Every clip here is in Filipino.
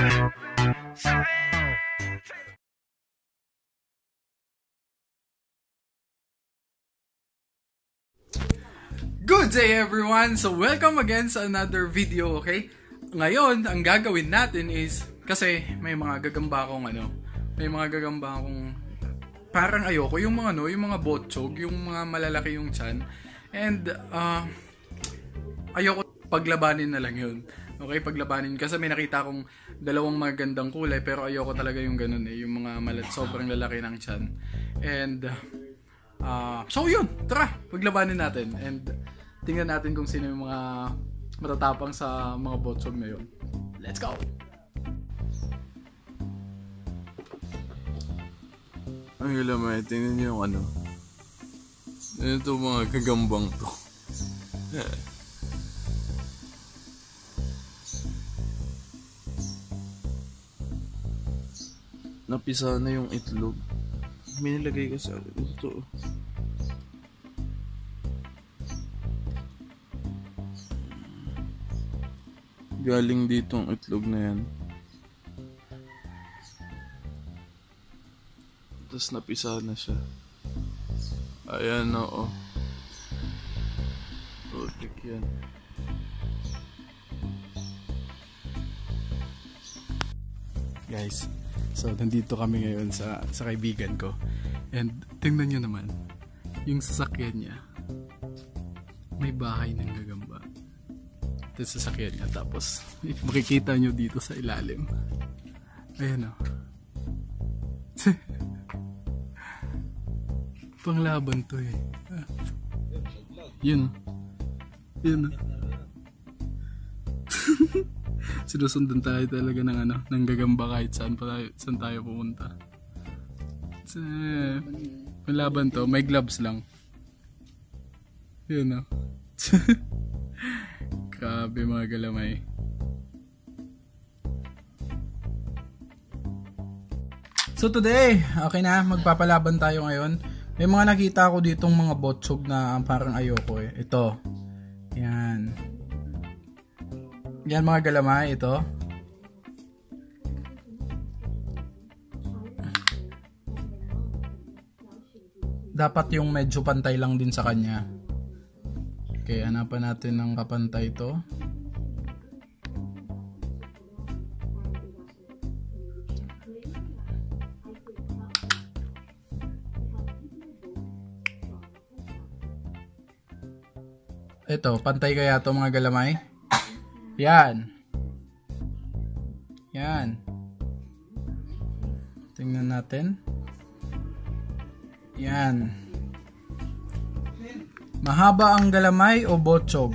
Good day everyone! So welcome again sa another video, okay? Ngayon, ang gagawin natin is, kasi may mga gagamba akong parang ayoko, yung mga botchog, yung mga malalaki yung tiyan. And, ayoko paglabanin na lang yun. Okay, paglabanin. Kasi may nakita akong dalawang magandang kulay, pero ayoko talaga yung ganun yung mga sobrang lalaki ng tiyan. And, so yun, tara, paglabanin natin. And, tingnan natin kung sino yung mga matatapang sa mga botchog na yun. Let's go! Ang galamay, tingnan nyo yung ito mga kagambang to. Napisa na yung itlog. May nilagay ka sa ito. Galing dito ang itlog na yan. Tapos napisa na siya. Ayan, oo. Putik yan. Guys, so nandito kami ngayon sa kaibigan ko. And tingnan nyo naman, yung sasakyan niya, may bahay ng gagamba. Ito sasakyan niya. Tapos makikita nyo dito sa ilalim. Ayan o. Panglaban to eh. Yun o. Yun o. Sinusundan tayo talaga ng gagamba kahit saan tayo pumunta. Panglaban to. May gloves lang. Yun o. Grabe mga galamay. So today, okay na, magpapalaban tayo ngayon. May mga nakita ako ditong mga botchog na parang ayoko eh. Ito. Yan. Yan mga galamay, ito. Dapat yung medyo pantay lang din sa kanya. Okay, hanapan natin ng kapantay ito. Ito, pantay kaya ito mga galamay? Yan. Yan. Tingnan natin. Yan. Mahaba ang galamay o botchog?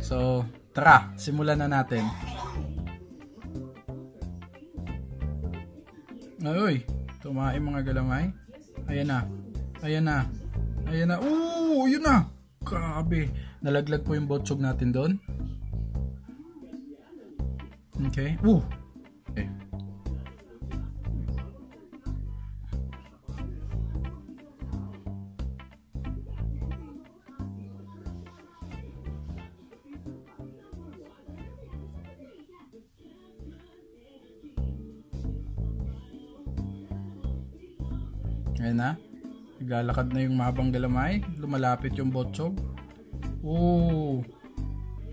So, tara, simulan na natin. Ay, tumain mga galamay. Ayan na. Ayan na. Ayan na. Yun na. Grabe. Nalaglag po yung botchog natin doon. Okay. Okay. Ayan na. Naglalakad na yung mahabang galamay. Lumalapit yung botchog.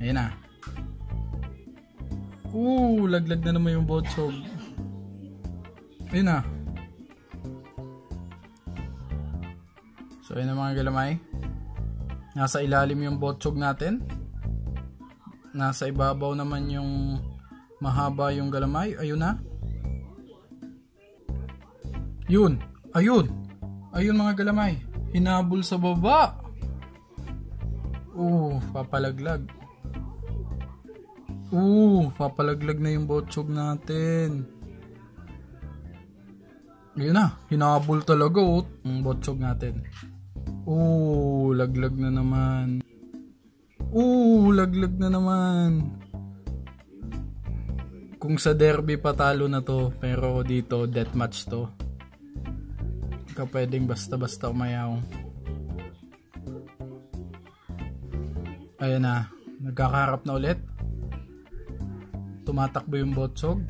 Ayan na. Laglag na naman yung botchog. Ayan na. So ayan na mga galamay. Nasa ilalim yung botchog natin. Nasa ibabaw naman yung mahaba yung galamay. Ayun na. Yun. Ayun mga galamay. Hinabol sa baba. Papalaglag. Papalaglag na yung botchog natin. Ayun na. Hinabol talaga yung botchog natin. Laglag na naman. Laglag na naman. Kung sa derby patalo na to, pero dito deathmatch to. Hindi ka pwedeng basta-basta umayaw. Ayan na. Nagkakaharap na ulit. tumatakbo yung botsog.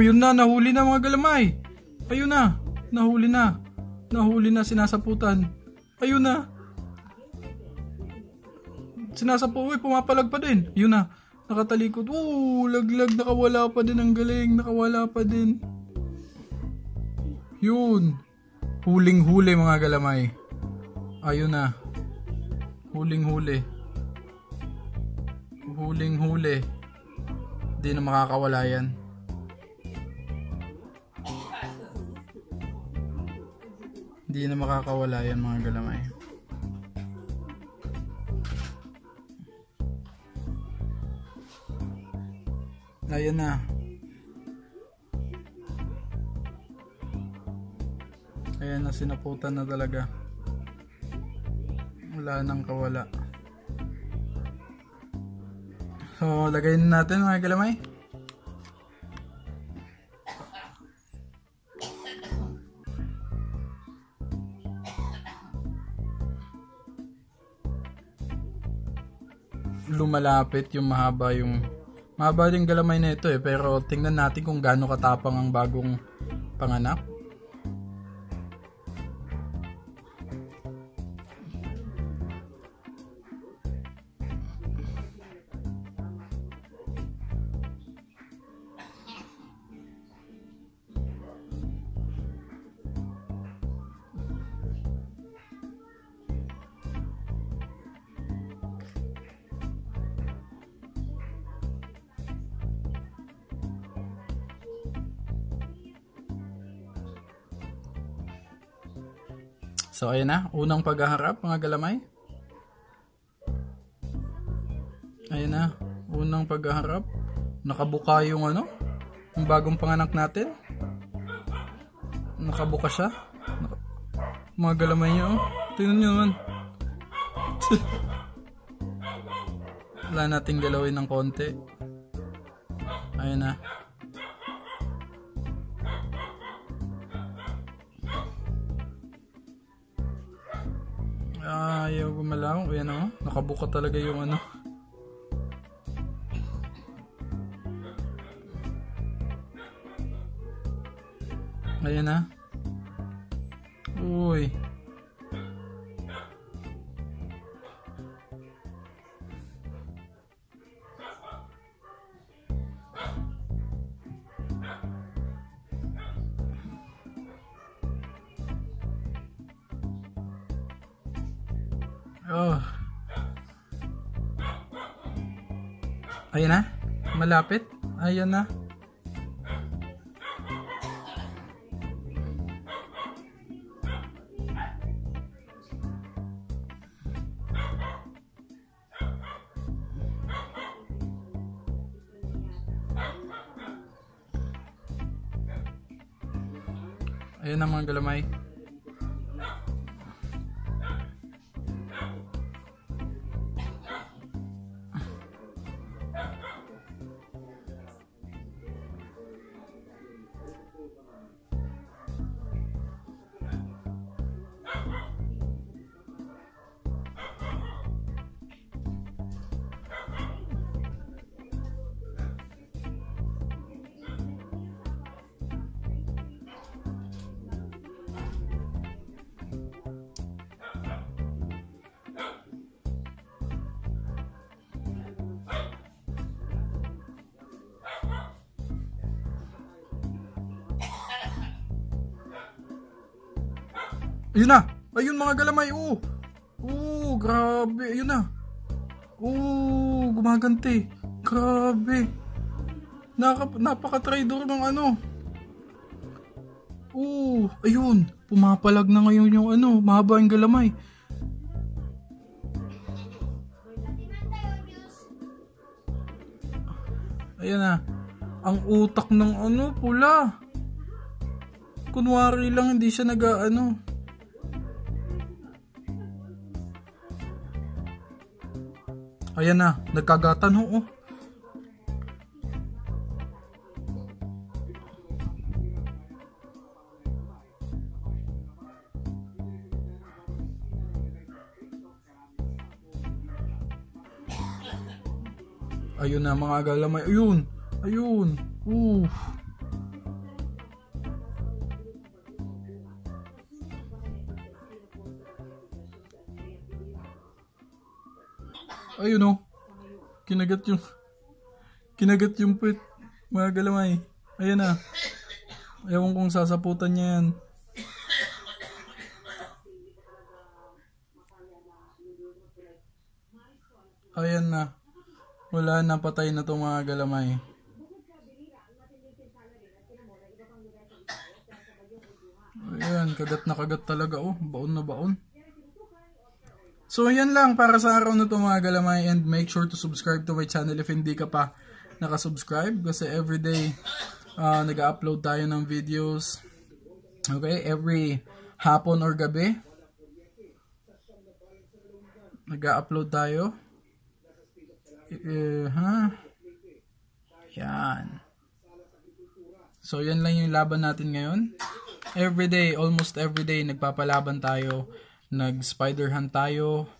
Yun na, nahuli na mga galamay. Ayun na, nahuli na. Nahuli na, sinasaputan. Ayun na. Pumapalag pa din. Yun na, nakatalikod. Laglag, nakawala pa din. Ang galing, nakawala pa din. Yun. Huling-huli mga galamay. Ayun na. Huling-huli. Di na makakawala yan. Di na makakawala yan mga galamay. Ayan na. Ayan na, sinaputan na talaga. Wala nang kawala. So, lagayin natin mga galamay. Lumalapit yung mahaba din galamay na ito pero tingnan natin kung gaano katapang ang bagong panganak. So ayan na, unang paghaharap mga galamay. Ayan na, unang paghaharap. Nakabuka yung yung bagong panganak natin. Nakabuka siya. Mga galamay nyo, tingnan nyo naman. Wala nating galawin ng konti. Ayan na. Ayaw gumalaw. Ayan nakabuka talaga yung Ayan na. Uy. Ayan na, malapit. Ayan na. Ayan na mga galamay. Ayun na. Ayun mga galamay. Grabe. Ayun na. Gumaganti. Grabe. Napaka-trader ng ayun. Pumapalag na ngayon yung mahaba yung galamay. Ayan na. Ang utak ng pula. Kunwari lang hindi siya Ayan na, nagkagatan Ayun na mga galamay. Ayun. Ayun. Ayun oh. Kinagat yung puwit. Mga galamay. Ayan na. Ewan kung sasaputan niya yan. Ayan na. Wala na, patay na itong mga galamay. Ayan, kagat na kagat talaga oh. Baon na baon. So yan lang para sa araw na ito mga galamay, and make sure to subscribe to my channel if hindi ka pa nakasubscribe, kasi everyday nag-upload tayo ng videos. Okay, every hapon or gabi nag-upload tayo. Yan. So yan lang yung laban natin ngayon. Everyday, almost everyday nagpapalaban tayo. Nag-spider hunt tayo.